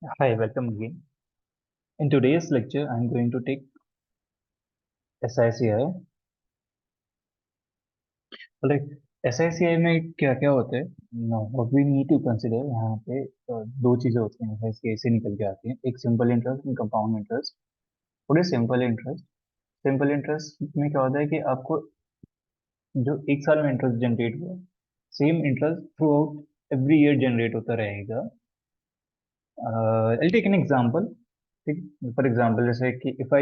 Hi, welcome again. In today's lecture, I'm going to take SICI. Like SICI में क्या क्या होता है? Now, what we need to consider यहाँ पे दो चीजें होती हैं SICI से निकल के आती हैं, एक सिंपल इंटरेस्ट और कंपाउंड इंटरेस्ट। थोड़े सिंपल इंटरेस्ट में क्या होता है कि आपको जो एक साल में इंटरेस्ट जनरेट हुआ, same interest throughout every year generate होता रहेगा। I'll take an example. ठीक, फॉर एग्जाम्पल जैसे कि if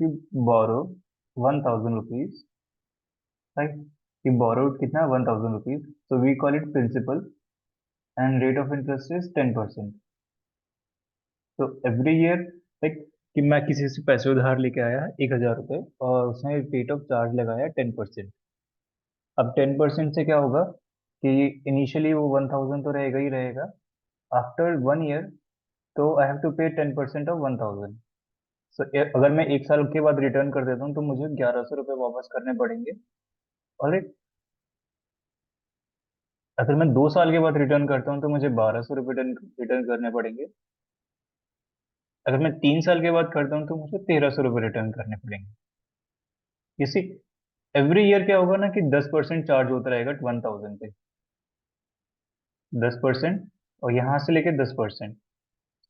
you borrow 1,000 rupees, right? You borrowed कितना, 1,000 rupees, so we call it principal and rate of interest is 10%. तो every year, like कि मैं किसी से पैसे उधार लेके आया 1,000 रुपये और उसने रेट ऑफ चार्ज लगाया 10%। अब 10% से क्या होगा कि इनिशियली वो 1,000 तो रहेगा ही रहेगा। आफ्टर 1 ईयर तो आई हैव टू पे 10% ऑफ 1,000। सो अगर मैं एक साल के बाद रिटर्न कर देता हूँ तो मुझे 1,100 रुपये वापस करने पड़ेंगे। और अगर मैं 2 साल के बाद रिटर्न करता हूँ तो मुझे 1,200 रुपये रिटर्न करने पड़ेंगे। अगर मैं 3 साल के बाद करता हूँ तो मुझे 1,300 रुपये रिटर्न करने पड़ेंगे। इसी एवरी ईयर क्या होगा ना कि 10% चार्ज होता रहेगा 1,000 पे, 10%। और यहाँ से लेके 10%।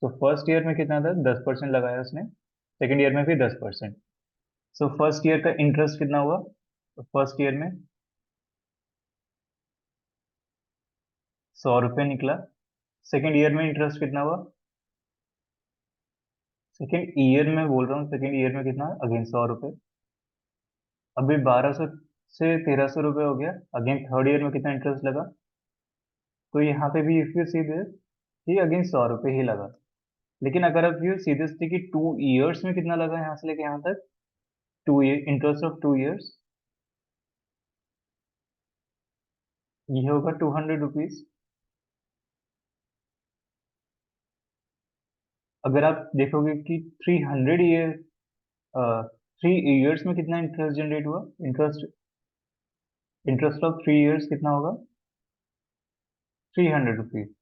तो फर्स्ट ईयर में कितना था, 10% लगाया उसने, सेकेंड ईयर में भी 10%। सो फर्स्ट ईयर का इंटरेस्ट कितना हुआ? तो फर्स्ट ईयर में 100 रुपये निकला। सेकेंड ईयर में इंटरेस्ट कितना हुआ? सेकेंड ईयर में बोल रहा हूँ, सेकेंड ईयर में कितना, अगेन 100 रुपये। अभी 1,200 से 1,300 रुपये हो गया। अगेन थर्ड ईयर में कितना इंटरेस्ट लगा? तो यहाँ पे भी इफ यू सी दिस, ये अगेन 100 रुपये ही लगा। लेकिन अगर आप यू सी दिस कि 2 ईयर्स में कितना लगा यहाँ से लेके यहाँ तक, 2 ईयर इंटरेस्ट ऑफ 2 ईयर्स, ये होगा 200 रुपीज। अगर आप देखोगे कि 300 ईयर, 3 ईयर्स में कितना इंटरेस्ट जनरेट हुआ, इंटरेस्ट ऑफ 3 ईयर्स कितना होगा? 300 रुपीज।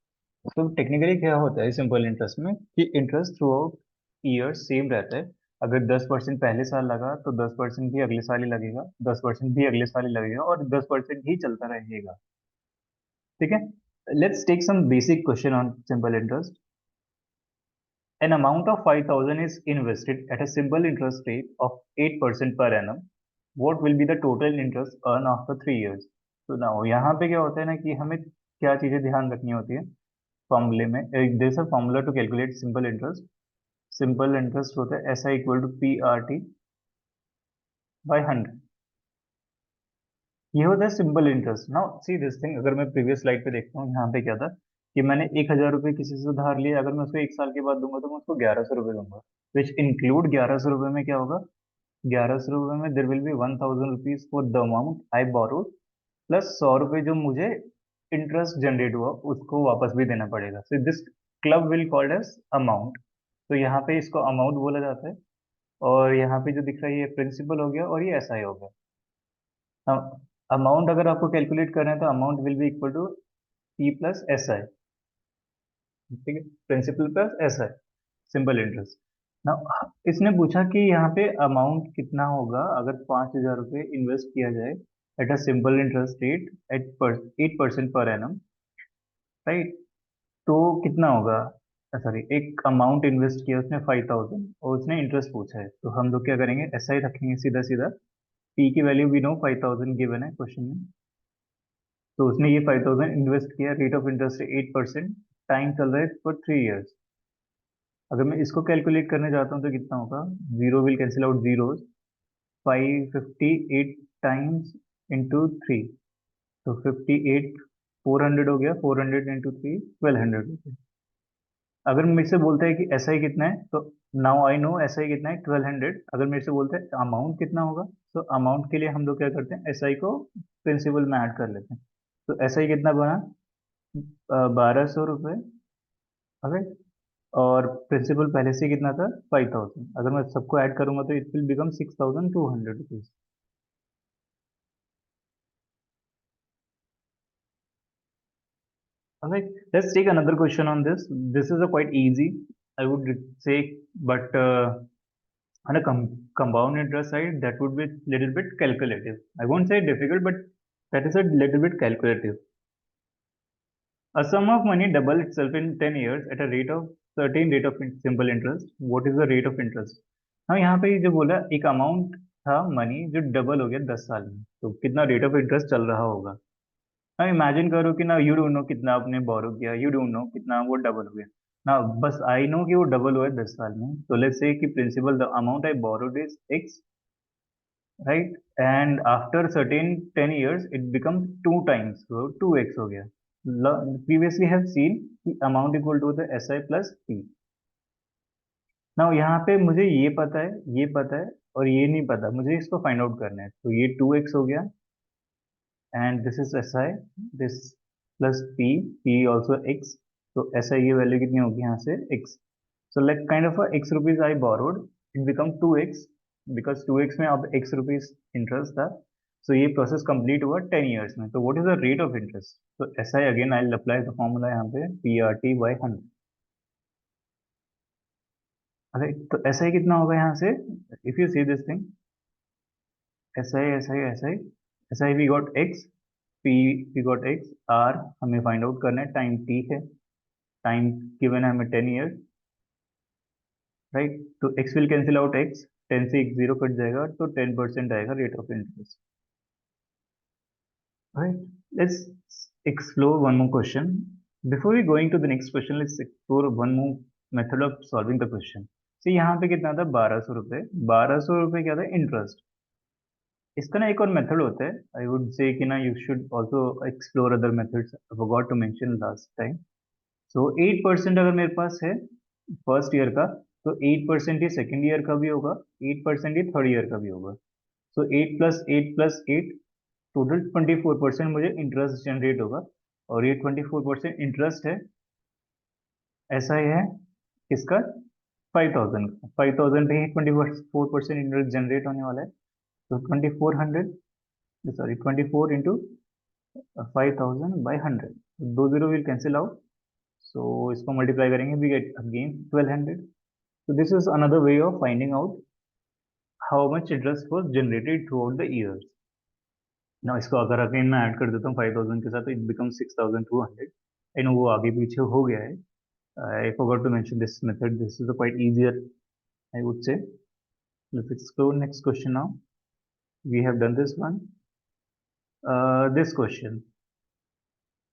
तो टेक्निकली क्या होता है सिंपल इंटरेस्ट में कि interest through out year same रहता है। अगर 10% पहले साल लगा तो 10% भी अगले साल ही लगेगा, 10% भी अगले साल ही लगेगा और 10% ही चलता रहेगा। ठीक है। Let's take some basic question on simple interest. An amount of 5,000 is invested at a simple interest rate of 8% per annum. What will be the total interest earned after 3 years? तो ना यहाँ पे क्या होता है ना कि हमें क्या चीजें ध्यान रखनी होती है फॉर्मूले में। There is a formula to calculate simple interest. Simple interest होता है S I equal to P R T by 100। ये होता है simple interest. Now see this thing, अगर मैं प्रीवियस स्लाइड पे देखता हूँ यहाँ पे क्या था कि मैंने 1,000 रुपये किसी से उधार लिया, अगर मैं उसको एक साल के बाद दूंगा तो मैं उसको 1,100 रुपये दूंगा, विच इंक्लूड 1,100 रुपये में क्या होगा, 1,100 रुपये में there will be 1,000 rupees for the amount I borrowed, plus 100 रुपये जो मुझे इंटरेस्ट जनरेट हुआ उसको वापस भी देना पड़ेगा। So this club will called as amount. तो यहाँ पे इसको अमाउंट बोला जाता है। और यहाँ पे जो दिख रहा है ये प्रिंसिपल हो गया और ये एस आई हो गया। अमाउंट अगर आपको कैलकुलेट करना है तो amount will be equal to P plus S I. ठीक है, principal plus S I, simple interest. ना इसने पूछा कि यहाँ पे अमाउंट कितना होगा अगर 5,000 रुपये इन्वेस्ट किया जाए at a simple interest rate at 8% per annum, right? तो कितना होगा? सॉरी, एक अमाउंट इन्वेस्ट किया उसने 5,000 और उसने इंटरेस्ट पूछा है, तो हम लोग क्या करेंगे, एस आई रखेंगे सीधा सीधा। पी की वैल्यू वी नो 5,000 गिवन है क्वेश्चन में। तो उसने ये 5,000 इन्वेस्ट किया, रेट ऑफ इंटरेस्ट 8%, टाइम चल रहा है फॉर 3 ईयर्स। अगर मैं इसको कैलकुलेट करने जाता हूँ तो कितना होगा, zero will cancel out zero, 558 times into three, तो 58, 400 हो गया, 400 इंटू थ्री 1,200। अगर मेरे से बोलता है कि एस आई कितना है तो now I no S I कितना है 1,200। अगर मेरे से बोलता है अमाउंट कितना होगा, तो अमाउंट के लिए हम लोग क्या करते हैं, एस आई को प्रिंसिपल में ऐड कर लेते हैं। तो एस आई कितना बना, 1,200 रुपये। ओके। और प्रिंसिपल पहले से कितना था, 5,000। अगर मैं सबको ऐड करूंगा तो it will become 6,200 rupees. Alright, let's take another question on this. This is a quite easy. I would say, but on a compound interest side, that would be little bit calculative. I won't say difficult, but that is a little bit calculative. A sum of money double itself in 10 years at a rate of certain rate of simple interest. What is the rate of interest? हाँ, यहाँ पे जो बोला एक amount था money जो double हो गया 10 साल में, तो कितना रेट ऑफ इंटरेस्ट चल रहा होगा। हाँ, इमेजिन करो कि ना यू डोंट नो कितना आपने बोरो किया, यू डोंट नो कितना वो डबल हो गया ना, बस आई नो कि वो डबल हुआ है 10 साल में। तो लेट्स से कि principal the amount I borrowed is X, right, and after certain 10 years it becomes 2 times, so 2x हो गया। प्रीवियसली हैव सीन कि amount equal to the S I plus P. Now यहाँ पे मुझे ये पता है, ये पता है, और ये नहीं पता, मुझे इसको फाइंड आउट करना है। तो ये 2x हो गया, and this is S I, this plus P, P also x. तो एस आई की वैल्यू कितनी होगी यहाँ से x. So like kind of x rupees I borrowed, it become 2x, because 2x में अब x रुपीज इंटरेस्ट था। सो ये प्रोसेस कंप्लीट हुआ 10 years में। तो what is the rate of interest? तो S I again I apply the formula यहाँ पे पी आर टी बाई 100। अरे तो एस आई कितना होगा यहाँ से? If you see this thing, S I S I S I S I we got X, P we got X, R हमें find out करना है, टाइम टी है, टाइम गिवन है हमें 10 years, राइट। तो x will cancel out x, 10 से एक zero cut जाएगा, तो 10% आएगा rate of interest, right. Let's explore one more question. Before we going to the next question, let's explore one more method of solving the question. तो यहाँ पे कितना था? 1200 रुपये। 1200 रुपये क्या था? इंटरेस्ट। इसका ना एक और मेथड होता है, आई वुड से कि ना you should also explore other methods, I forgot to mention last time. So 8% अगर मेरे पास है फर्स्ट ईयर का, तो 8% ही सेकेंड ईयर का भी होगा, 8% ही थर्ड ईयर का भी होगा। सो 8 + 8 + 8, टोटल 24% मुझे इंटरेस्ट जनरेट होगा। और ये 24% इंटरेस्ट है, ऐसा ही है किसका? 5000 का। 5000 पे ही 24% इंटरेस्ट जनरेट होने वाला है। तो 2400, सॉरी 24 इंटू 5000/100, दो zero will cancel out. So इसको मल्टीप्लाई करेंगे, we get again 1200। So this is another way of finding out how much interest was generated throughout the years. Now इसको अगर अगेन मैं ऐड कर देता हूँ 5000 के साथ, तो इट बिकम 6200। आई नो वो आगे पीछे हो गया है, I forgot to mention this method, this is quite easier I would say. Let's explore next question now. We have done this one, this question,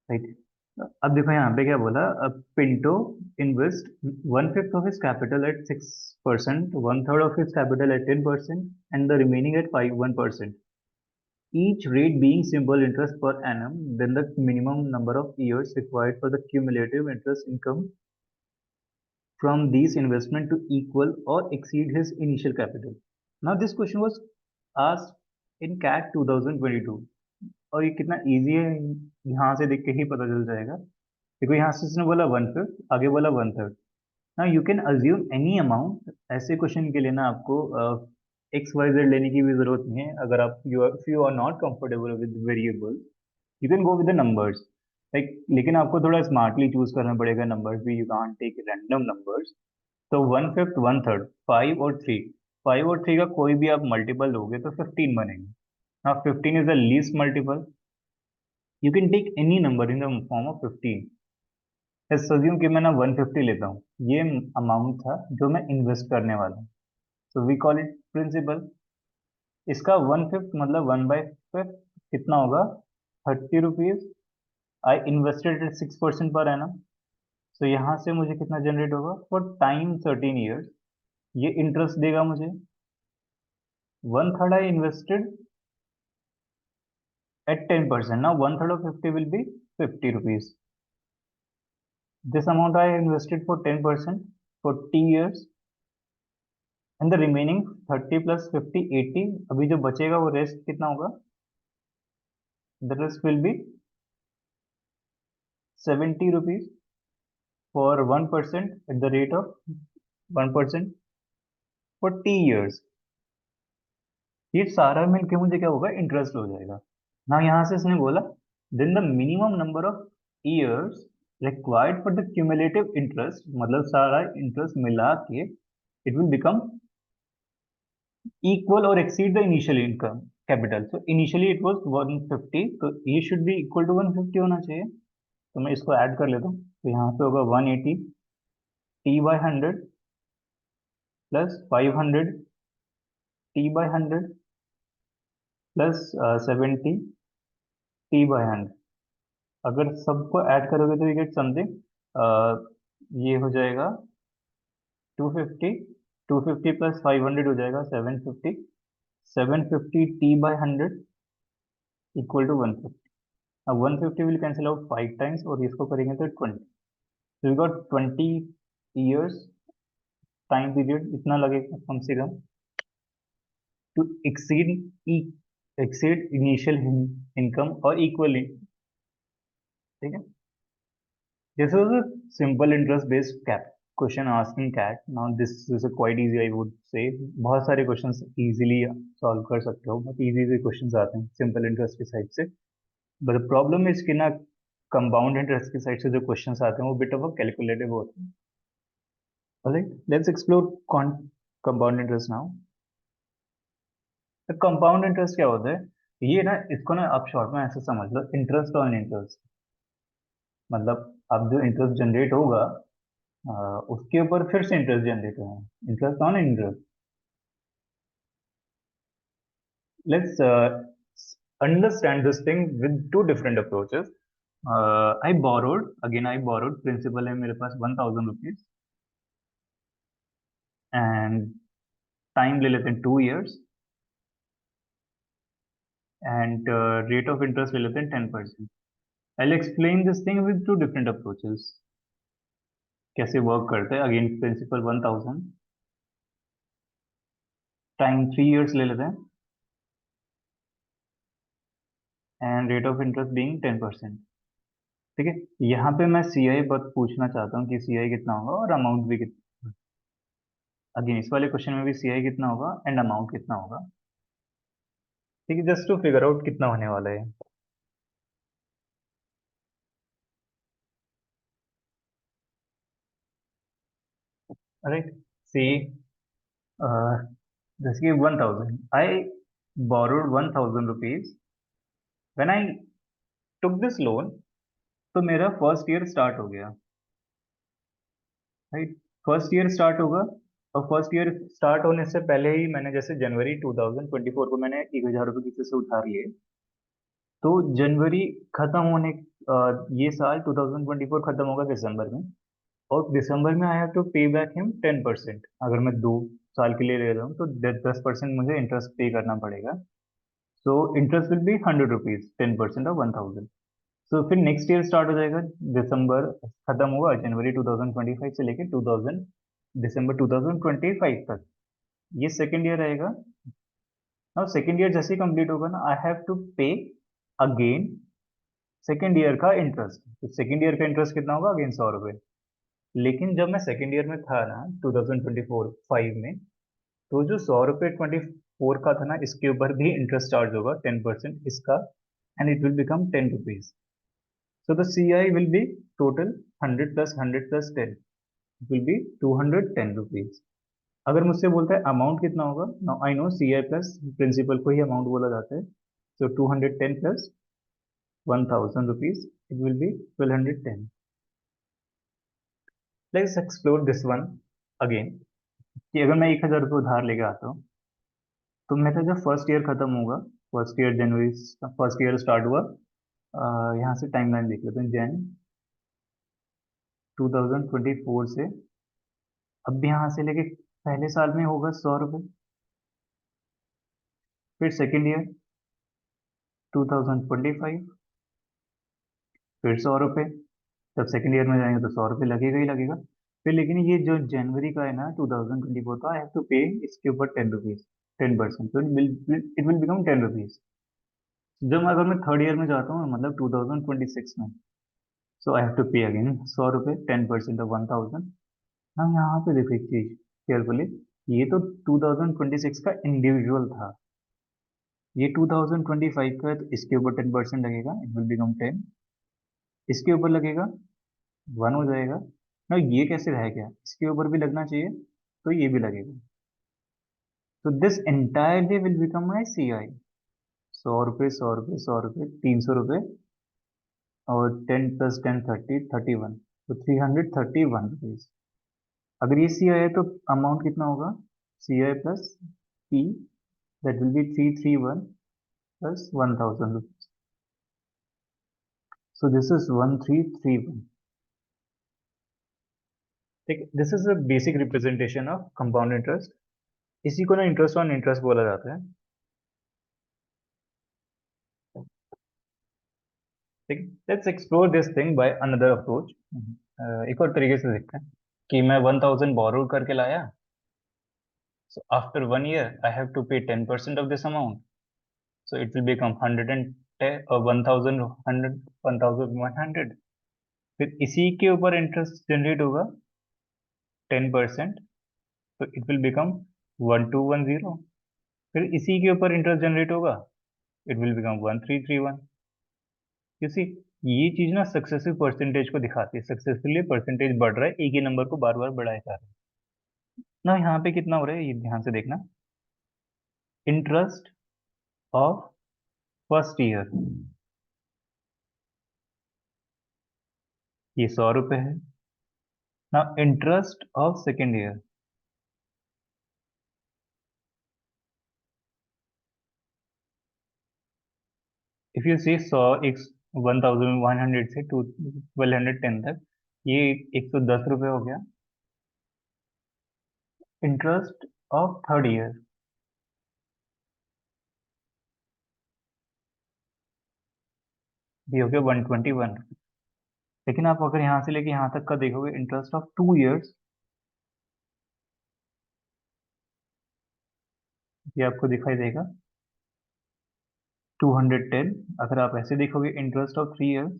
right. अब देखो यहाँ पे क्या बोला, Pinto invest 1/5 of his capital at 6%, 1/3 of his capital at 10%, and the remaining at 1%, each rate being simple interest per annum, then the minimum number of years required for the cumulative interest income from these investment to equal or exceed his initial capital. Now this question was asked in CAT 2022, और ये कितना easy है यहाँ से देख के ही पता चल जाएगा। देखो यहाँ से इसने बोला 1/5, आगे बोला 1/3। ना you can assume any amount. ऐसे क्वेश्चन के लिए ना आपको एक्स वाई जेड लेने की भी जरूरत नहीं है। अगर आप you are not comfortable with variable, you can go with the numbers, like, लेकिन आपको थोड़ा स्मार्टली चूज करना पड़ेगा नंबर्स भी, you can't take random numbers. तो 1/5, 1/3, 5 और 3, 5 और 3 का कोई भी आप मल्टीपल लोगे तो 15 बनेंगे। now 15 is the least multiple, you can take any number in the form of 15। let's assume कि मैं ना 150 लेता हूँ, ये अमाउंट था जो मैं इन्वेस्ट करने वाला हूँ, so we call it principal. इसका 1/5 मतलब 1/5 कितना होगा? 30 rupees. I invested at 6% per annum, सो यहाँ से मुझे कितना जनरेट होगा फॉर टाइम 13 years। ये इंटरेस्ट देगा मुझे। 1/3 I invested at 10%, now 1/3 of 50 will be 50 rupees। This amount I invested for 10% for T years, and the remaining 30 + 50 80, अभी जो बचेगा वो रेस्ट कितना होगा? The rest will be 70 rupees for 1% at the rate of 1% for T years। ये सारा मिलके मुझे क्या होगा? इंटरेस्ट हो जाएगा ना। यहाँ से इसने बोला then the minimum number of years required for the cumulative interest, मतलब सारा इंटरेस्ट मिला के it will become equal or exceed the initial income capital. So initially it was 150, तो ये should be equal to 150 होना चाहिए. तो मैं इसको ऐड कर लेता हूँ. तो यहाँ पे होगा 180 t by 100 plus 500 t by 100 plus 70 t by 100. अगर सबको ऐड करोगे तो यू गेट समथिंग, ये हो जाएगा 250. 250 प्लस 500 हो जाएगा 750. 750 t by 100 इक्वल टू 150. अब 150 विल कैंसिल आउट 5 टाइम्स और इसको करेंगे तो 20. तो we got 20 years time period इतना लगेगा कम से कम to exceed exceed initial income और इक्वली. ठीक है. This is a simple interest based cap question asked in CAT. Now this is quite easy, I would say. बहुत सारे क्वेश्चंस इजीली सॉल्व कर सकते हो, बहुत इजी इजी क्वेश्चंस आते हैं सिंपल इंटरेस्ट की साइड से. बट प्रॉब्लम इज कि ना कंपाउंड इंटरेस्ट की साइड से जो क्वेश्चंस आते हैं वो बिट ऑफ कैलकुलेटिव होते हैं. Alright, let's explore compound interest now. तो कंपाउंड इंटरेस्ट क्या होता है? ये ना, इसको ना आप शॉर्ट में ऐसे समझ लो, इंटरेस्ट ऑन इंटरेस्ट. मतलब अब जो इंटरेस्ट जनरेट होगा उसके ऊपर फिर से इंटरेस्ट जनरेट होगा. Interest on interest. Let's understand this thing with two different approaches. I borrowed, again I borrowed, principal है मेरे पास 1000 रुपीज एंड टाइम ले लेते हैं 2 years and rate of interest ले लेते हैं 10%. I'll explain this thing with two different approaches. कैसे work करते हैं? अगेन प्रिंसिपल 1000, टाइम 3 years ले लेते हैं and rate of interest being 10%. ठीक है. यहाँ पे मैं सी आई बस पूछना चाहता हूँ कि सी आई कितना होगा और अमाउंट भी कितना. अगेन इस वाले क्वेश्चन में भी सी आई कितना होगा एंड अमाउंट कितना होगा. ठीक है, जस्ट टू फिगर आउट कितना होने वाला है. राइट. सी जैसे कि 1000, I borrowed 1000 rupees. When I took this loan, तो मेरा फर्स्ट ईयर स्टार्ट हो गया. राइट. फर्स्ट ईयर स्टार्ट होगा और फर्स्ट ईयर स्टार्ट होने से पहले ही मैंने जैसे जनवरी 2024 को मैंने 1000 रुपये किसी से उधार लिए. तो जनवरी खत्म होने, ये साल 2024 खत्म होगा दिसंबर में, और दिसंबर में आई हैव टू पे बैक हिम 10%. अगर मैं 2 साल के लिए ले रहा हूँ तो 10% मुझे इंटरेस्ट पे करना पड़ेगा. So interest will be 100 rupees, 10% of 1000. सो फिर नेक्स्ट ईयर स्टार्ट हो जाएगा. दिसंबर खत्म हुआ, जनवरी 2025 से लेके 2000 दिसंबर 2025 तक ये सेकेंड ईयर रहेगा. नाउ सेकेंड ईयर जैसे ही कंप्लीट होगा ना, आई हैव टू पे अगेन सेकेंड ईयर का इंटरेस्ट. तो सेकेंड ईयर का इंटरेस्ट कितना होगा? अगेन 100 रुपये. लेकिन जब मैं सेकेंड ईयर में था ना 2024 5 में, तो जो 100 रुपये 24 का था ना, इसके ऊपर भी इंटरेस्ट चार्ज होगा 10% इसका, and it will become 10 rupees. So the CI will be total 100 plus 100 plus 10. It will be 210 rupees. अगर मुझसे बोलता है अमाउंट कितना होगा, now I know C I plus principal को ही अमाउंट बोला जाता है. So 210 plus 1000 rupees, it will be 1210. Let's explore this one again. कि अगर मैं 1000 रुपये उधार लेके आता हूँ, तो मेरा जब फर्स्ट ईयर खत्म होगा, फर्स्ट ईयर जनवरी, फर्स्ट ईयर स्टार्ट हुआ, यहाँ से टाइमलाइन देख लेते हैं. जैन 2024 से अब यहाँ से लेके पहले साल में होगा 100 रुपये. फिर सेकेंड ईयर 2025 फिर 100 रुपये. जब सेकेंड ईयर में जाएंगे तो 100 रुपये लगेगा ही लगेगा. फिर लेकिन ये जो जनवरी का है ना 2024 का, आई हैव टू पे इसके ऊपर 10 रुपीज, 10%. तो इट विल बिकम 10 रुपीज. जब अगर मैं थर्ड ईयर में जाता हूँ, मतलब 2026 में, सो आई हैव टू पे अगेन 100 रुपये, 10% ऑफ 1000. हम यहाँ पे देखो एक चीज केयरफुली. ये तो 2026 का इंडिविजुअल था, ये 2025 का है, तो इसके ऊपर 10% लगेगा, इट विल बिकम 10. इसके ऊपर लगेगा वन हो जाएगा ना। ये कैसे रह गया, इसके ऊपर भी लगना चाहिए, तो ये भी लगेगा। तो this entirely will become my C I. 100 रुपये, 100 रुपये, 100 रुपये, 300 रुपये, और 10 + 10 30, 31, तो 331 रुपीज। अगर ये सी आई है तो अमाउंट कितना होगा, C I plus P, that will be 331 + 1000 rupees. So this is 1331। ठीक, this is a basic representation of compound interest. इसी को ना इंटरेस्ट ऑन इंटरेस्ट बोला जाता है। ठीक, let's explore this thing by another approach. एक और तरीके से देखते हैं कि मैं 1000 बोरो करके लाया, so after 1 year I have to pay 10% of this amount, so it will become 110 or 1100, 1100। फिर इसी के ऊपर इंटरेस्ट जनरेट होगा 10%, तो इट विल बिकम 1210। फिर इसी के ऊपर इंटरेस्ट जनरेट होगा, it will become 1331। You see, ये चीज ना सक्सेसिव परसेंटेज को दिखाती है, सक्सेसफुली परसेंटेज बढ़ रहा है, एक ही नंबर को बार बार बढ़ाया जा रहा है ना। यहाँ पे कितना हो रहा है ये ध्यान से देखना। इंटरेस्ट ऑफ फर्स्ट ईयर, ये 100 रुपए है ना। Interest of second year, if you see 100, एक 1100 से 1210 तक, ये 110 रुपये हो गया। इंटरेस्ट ऑफ थर्ड ईयर, ये हो गया 121। लेकिन आप अगर यहाँ से लेके यहाँ तक का देखोगे, इंटरेस्ट ऑफ 2 इयर्स, ये आपको दिखाई देगा 210। अगर आप ऐसे देखोगे इंटरेस्ट ऑफ 3 इयर्स,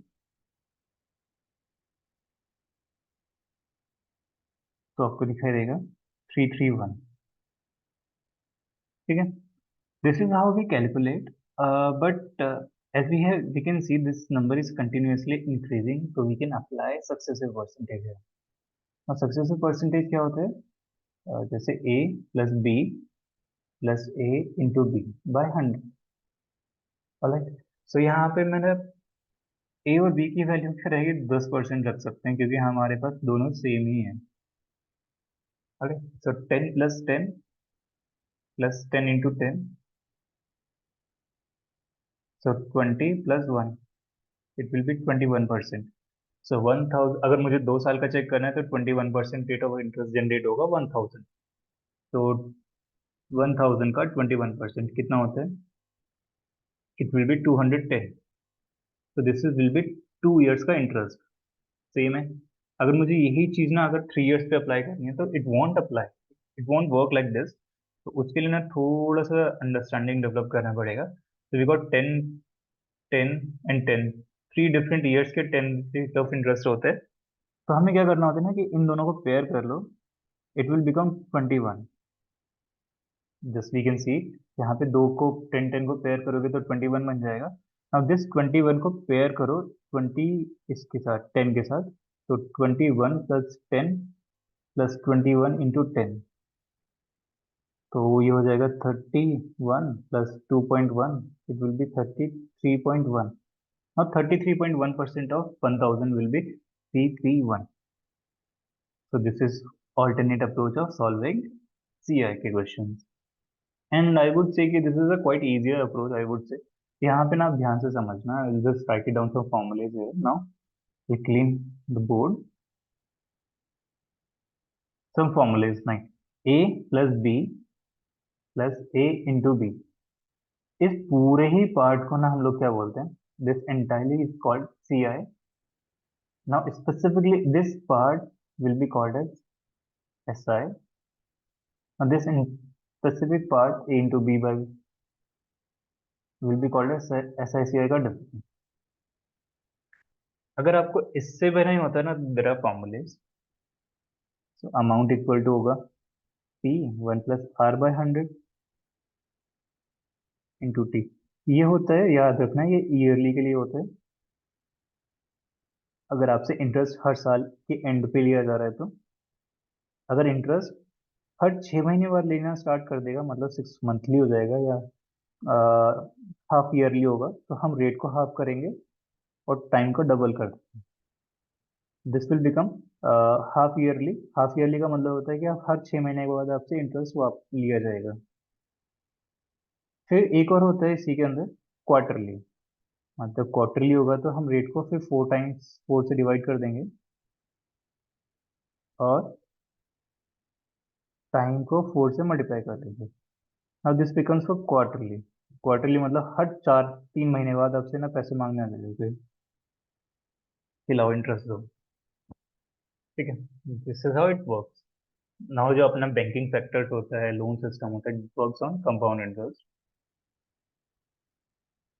तो आपको दिखाई देगा 331। ठीक है, this is how we calculate, but as we can see this number is continuously increasing, so we can apply successive percentage here। और successive percentage क्या होता है, जैसे a plus b plus a into B by 100। Alright, so यहाँ पे मैंने a और b की वैल्यू क्या रहेगी, 10% रख सकते हैं, क्योंकि हमारे पास दोनों सेम ही है। Okay, so 10 + 10 + 10 into 10, so 20 + 1, it will B 21%। सो 1000, अगर मुझे 2 साल का चेक करना है तो 21% रेट ऑफ इंटरेस्ट जनरेट होगा 1000। तो 1000 का 21% कितना होता है, इट विल बी 210। तो this is will be 2 years का इंटरेस्ट। सेम है, अगर मुझे यही चीज ना अगर 3 इयर्स पे अप्लाई करनी है, तो it won't apply, it won't work like this. तो उसके लिए ना थोड़ा सा अंडरस्टैंडिंग डेवलप करना पड़ेगा। तो we got 10, 10 and 10, 3 different years के 10 रेट ऑफ इंटरेस्ट होते हैं। तो हमें क्या करना होता है ना कि इन दोनों को पेयर कर लो, it will become 21। Just we can see, यहाँ पे दो को 10 10 को पेयर करोगे तो 21 बन जाएगा। अब दिस 21 को पेयर करो 20 इसके साथ, 10 के साथ, तो 21 + 10 + 21 इंटू 10, तो ये हो जाएगा 31 + 2.1, इट विल बी 33.1। और 33.1% of 1000 will be 331। So this is alternate approach of solving CI के questions। And I would say कि this is a quite easier approach, I would say. यहाँ पे ना आप ध्यान से समझना, just write it down some formulas here now. We clean the board, some formulas nine. a plus b plus a into b, इस पूरे ही part को ना हम लोग क्या बोलते हैं, this entirely is called C I. Now specifically this part will be called as S I, और this specific part A into B by will be called as S I C I का डिफरेंस। अगर आपको इससे भी नहीं होता ना, there are formulae. So amount equal to होगा पी 1 + R/100 इंटू टी। ये होता है, याद रखना, ये ईयरली के लिए होता है। अगर आपसे इंटरेस्ट हर साल के एंड पे लिया जा रहा है तो अगर इंटरेस्ट हर 6 महीने बाद लेना स्टार्ट कर देगा, मतलब 6 मंथली हो जाएगा या हाफ ईयरली होगा, तो हम रेट को हाफ करेंगे और टाइम को डबल कर देंगे। This will become half yearly. Half yearly का मतलब होता है कि आप हर 6 महीने के बाद आपसे इंटरेस्ट वापस लिया जाएगा। फिर एक और होता है इसी के अंदर, क्वार्टरली। मतलब क्वार्टरली होगा तो हम रेट को फिर 4 टाइम्स 4 से डिवाइड कर देंगे और टाइम को 4 से मल्टीप्लाई कर देंगे। Now this becomes for quarterly. Quarterly मतलब हर 3 महीने बाद आपसे ना पैसे मांगने आ जाएंगे, खिलाओ इंटरेस्ट दो। ठीक है, this is how it works. Now जो अपना बैंकिंग सेक्टर होता है, लोन सिस्टम होता है, works on compound interest.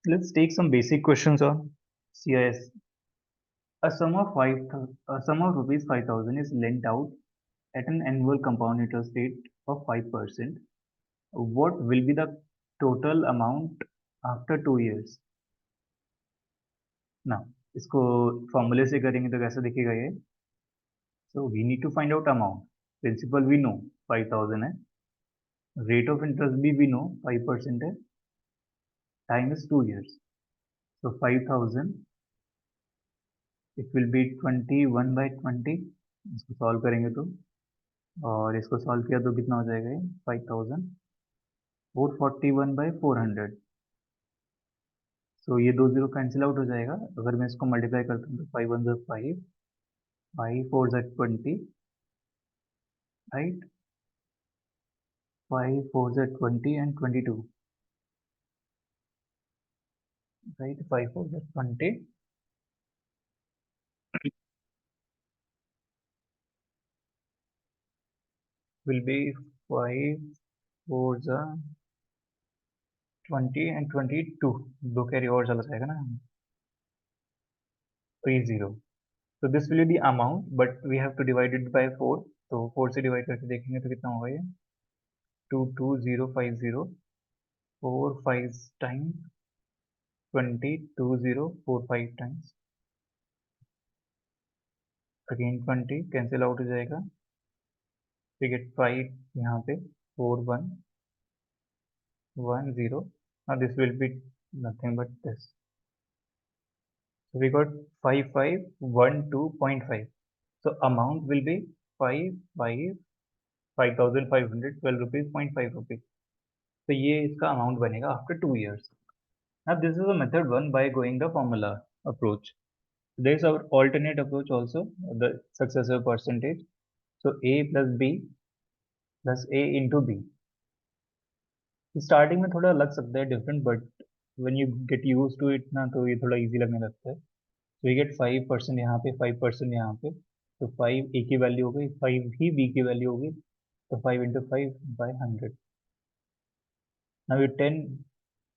Let's take some basic questions on CIS. A sum of rupees 5,000 is lent out at an annual compound interest rate of 5%. What will be the total amount after 2 years? ना, इसको फॉर्मूले से करेंगे तो कैसा दिखेगा ये? So we need to find out amount. Principal we know 5,000 है, रेट ऑफ इंटरेस्ट भी वी नो 5% है, time is 2 years। So 5,000 it will be 21/20। इसको सॉल्व करेंगे तो, और इसको सॉल्व किया तो कितना हो जाएगा ये? 5,000 441/400। सो ये दो जीरो कैंसिल आउट हो जाएगा। अगर मैं इसको मल्टीप्लाई करता हूँ तो 5 1 5, 5 4 20, right? 5 4 20 and 22, right? 5 4 20 will be 5 4 20 and 22। दो कैरी और चला जाएगा ना, 30। तो this will be amount but we have to divide it by 4। तो 4 से डिवाइड करके देखेंगे तो कितना होगा ये? 22050, 4 5 times 20, 2045 times again 20 cancel out हो जाएगा। वी गेट 5 यहाँ पे, 4110। now this will be nothing but this, so we got 5512.5। so amount will be 5,512 rupees 5 rupees. तो ये इसका अमाउंट बनेगा after 2 years। now this is a method one by going the formula approach. There is our alternate approach also, the successive percentage। so a plus b plus a into b। Starting में थोड़ा लग सकता है different, but when you get use to it ना तो ये थोड़ा easy लगने लगता है। तो वी गेट 5% यहाँ पे, 5% यहाँ पे, तो 5 ए की वैल्यू हो गई, 5 ही बी की वैल्यू होगी, तो 5 × 5/100। नाउ ये 10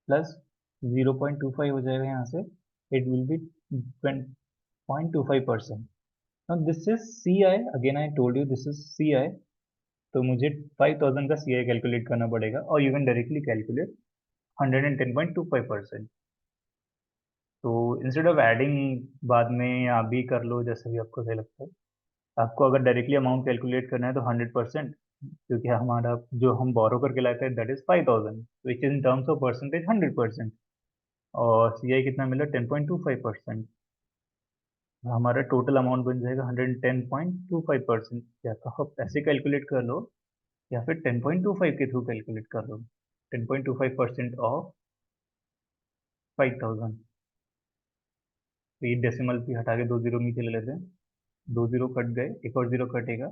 प्लस 0.25 हो जाएगा यहाँ से, it will be 0.25%। Now this is C I, again I told you this is C I. तो मुझे 5,000 का सी आई कैलकुलेट करना पड़ेगा, और यू कैन डायरेक्टली कैलकुलेट 110.25%। तो इंस्टेड ऑफ एडिंग बाद में आप भी कर लो जैसे भी आपको सही लगता है। आपको अगर डायरेक्टली अमाउंट कैलकुलेट करना है तो 100%, क्योंकि हमारा जो हम बोरो करके लाते हैं that is 5,000, which is in terms of percentage 100%। और सी आई कितना मिला? 10.25%। हमारा टोटल अमाउंट बन जाएगा 110.25%। या तो आप ऐसे कैलकुलेट कर लो या फिर 10.25 के थ्रू कैलकुलेट कर लो। 10.25% ऑफ 5,000। तो ये डेसिमल भी हटा के दो जीरो नीचे ले लेते हैं, दो जीरो कट गए, एक और जीरो कटेगा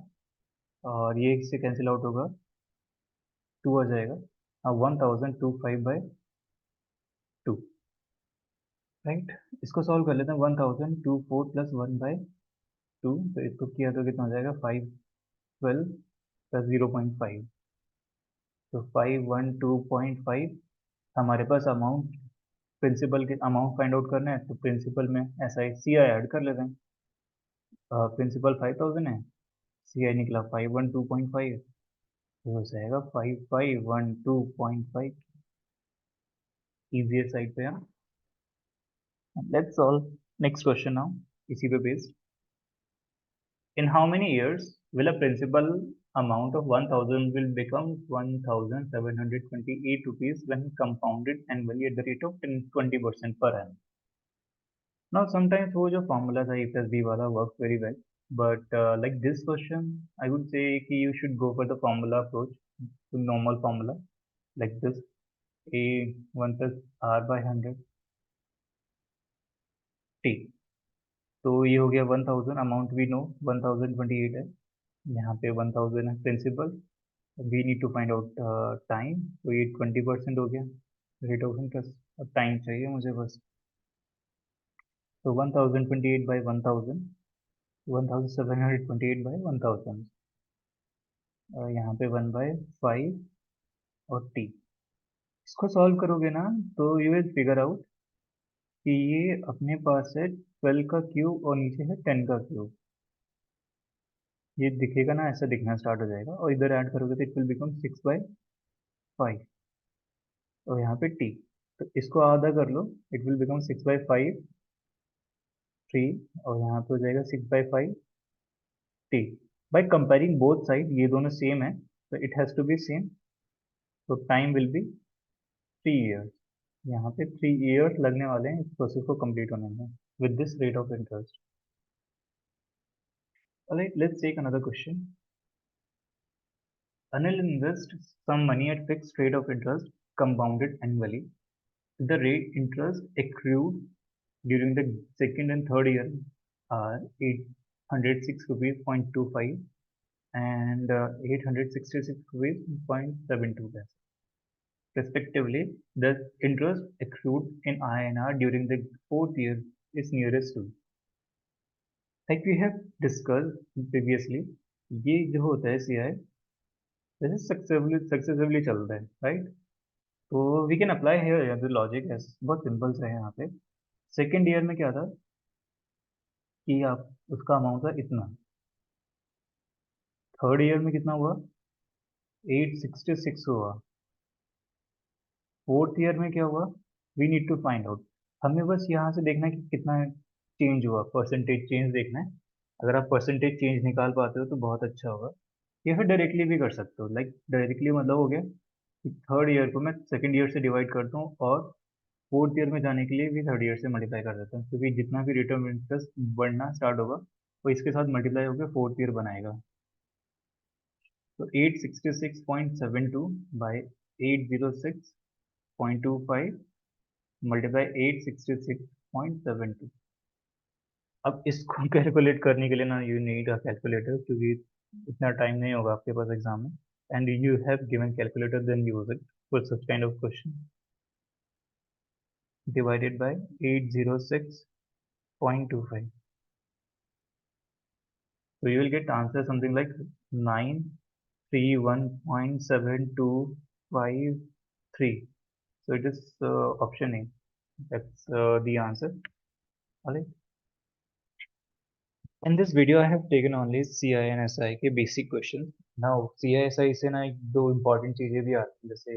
और ये इससे कैंसिल आउट होगा, 2 आ जाएगा। अब 1,025/2, राइट? इसको सॉल्व कर लेते हैं। 1,024 प्लस 1/2, तो इसको किया तो कितना हो जाएगा? 512 प्लस 0.5, तो 512.5। हमारे पास अमाउंट, प्रिंसिपल के अमाउंट फाइंड आउट करना है तो प्रिंसिपल में ऐसा ही सी आई ऐड कर लेते हैं। प्रिंसिपल 5,000 है, सी आई निकला 512.5, तो हो जाएगा 5,512.5। इजियर साइड पे। हाँ, let's solve next question now. इसी पे based. In how many years will a principal amount of 1000 will become 1728 rupees when compounded annually at the rate of 20% per annum? Now sometimes वो जो formula था A plus B वाला works very well, but like this question I would say कि you should go for the formula approach, to normal formula like this: A 1 plus R by 100 T। तो ये हो गया 1000, amount we know 1028 है, यहाँ पे 1000 है principal, we need to find out time, तो ये 20% हो गया रेट ऑफ इंटरेस्ट। अब टाइम चाहिए मुझे बस, तो 1028 बाई 1000, 1728 बाई 1000, यहाँ पे 1/5 और टी। इसको सॉल्व करोगे ना तो यू विल फिगर आउट कि ये अपने पास है 12 का क्यूब और नीचे है 10 का क्यूब। ये दिखेगा ना, ऐसा दिखना स्टार्ट हो जाएगा, और इधर ऐड करोगे तो इट विल बिकम 6/5, और यहाँ पे टी, तो इसको आधा कर लो, इट विल बिकम 6/5 3, और यहाँ पे हो जाएगा 6/5 T. By comparing both side, ये दोनों सेम है तो it has to be same, तो टाइम विल बी 3 years। यहाँ पे 3 years लगने वाले हैं इस प्रोसेस को कंप्लीट होने में with this rate of interest. Alright, let's take another question. Anil invests some money at fixed rate of interest compounded annually. The rate interest accrued during the second and third year are 806 rupees 0.25 and 866 rupees 0.72 respectively. The interest accrued in INR during the fourth year is nearest to, like we have discussed previously, ये जो होता है CI जैसे successfully चल रहा है, right? तो we can apply here the logic है बहुत सिंपल सा है। यहाँ पे सेकेंड ईयर में क्या था कि आप उसका अमाउंट था इतना, थर्ड ईयर में कितना हुआ 866 हुआ, फोर्थ ईयर में क्या हुआ we need to find out. हमें बस यहाँ से देखना है कि कितना चेंज हुआ, परसेंटेज चेंज देखना है। अगर आप परसेंटेज चेंज निकाल पाते हो तो बहुत अच्छा होगा, या फिर डायरेक्टली भी कर सकते हो। लाइक डायरेक्टली मतलब हो गया कि थर्ड ईयर को मैं सेकेंड ईयर से डिवाइड करता हूँ और फोर्थ ईयर में जाने के लिए भी थर्ड ईयर से मल्टीप्लाई कर देता हूँ, क्योंकि जितना भी रेट ऑफ इंटरेस्ट बढ़ना स्टार्ट होगा वो इसके साथ मल्टीप्लाई होकर फोर्थ ईयर बनाएगा। तो 866.72 बाई 806.25 मल्टीप्लाई 866.72। अब इसको कैलकुलेट करने के लिए ना यू नीड अ कैलकुलेटर, क्योंकि इतना टाइम नहीं होगा आपके पास एग्जाम में, and you have given calculator then use it for such kind of question. Divided by 806.25, so you will get answer something like 931.7253, so it is option A, that's the answer. All right, in this video I have taken only CI and SI के basic questions. Now CI SI से ना एक दो important चीजें भी आती हैं, जैसे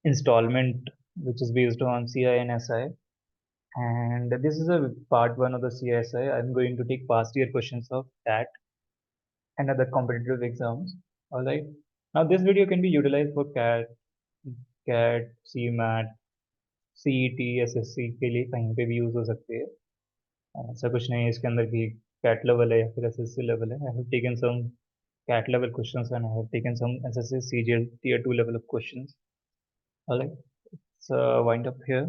installment which is based on CI and SI, and this is a part one of the CSI. I'm going to take past year questions of that and other competitive exams. All right. Now this video can be utilized for CAT, CMAT, CET, SSC के लिए कहीं पे भी use हो सकते हैं। ऐसा कुछ नहीं है इसके अंदर कि CAT लेवल है या फिर SSC लेवल है। I have taken some CAT level questions and I have taken some SSC CGL tier 2 level of questions. All right. So wind up here.